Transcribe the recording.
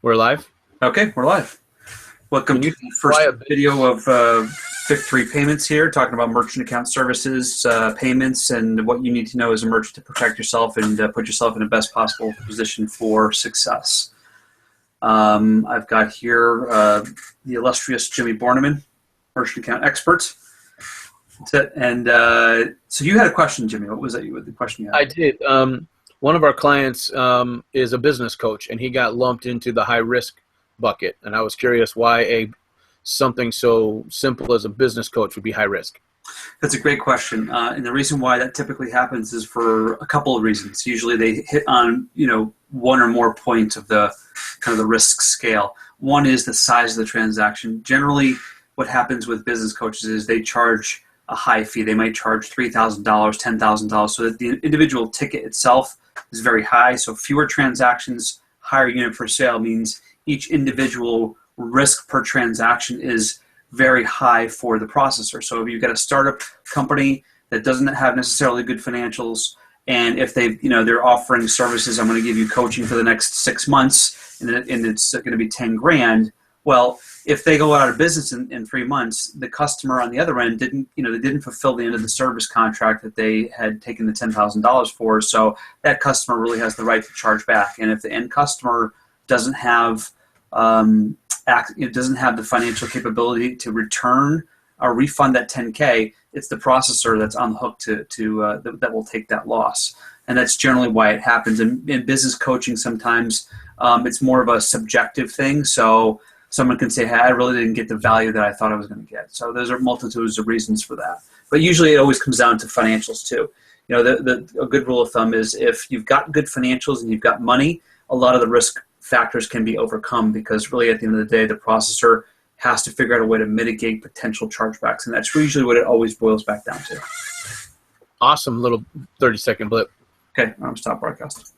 We're live. Okay, we're live. Welcome to the first video of Victory Payments here, talking about merchant account services, payments, and what you need to know as a merchant to protect yourself and put yourself in the best possible position for success. I've got here the illustrious Jimmy Borneman, merchant account expert. That's it. And so you had a question, Jimmy. What was that? The question you had? I did. One of our clients is a business coach, and he got lumped into the high risk bucket. And I was curious why something so simple as a business coach would be high risk. That's a great question. And the reason why that typically happens is for a couple of reasons. Usually they hit on, one or more points of the kind of the risk scale. One is the size of the transaction. Generally, what happens with business coaches is they charge a high fee. They might charge $3,000, $10,000, so that the individual ticket itself is very high. So fewer transactions, higher unit per sale means each individual risk per transaction is very high for the processor. So if you've got a startup company that doesn't have necessarily good financials, and if they're offering services, I'm going to give you coaching for the next 6 months, and it's going to be 10 grand. Well, if they go out of business in 3 months, the customer on the other end didn't fulfill the end of the service contract that they had taken the $10,000 for. So that customer really has the right to charge back. And if the end customer doesn't have the financial capability to return or refund that 10K, it's the processor that's on the hook that will take that loss. And that's generally why it happens. In business coaching, sometimes it's more of a subjective thing. So someone can say, hey, I really didn't get the value that I thought I was going to get. So there's a multitudes of reasons for that. But usually it always comes down to financials too. A good rule of thumb is if you've got good financials and you've got money, a lot of the risk factors can be overcome because really at the end of the day, the processor has to figure out a way to mitigate potential chargebacks. And that's usually what it always boils back down to. Awesome little 30-second blip. Okay, I'm stop broadcast.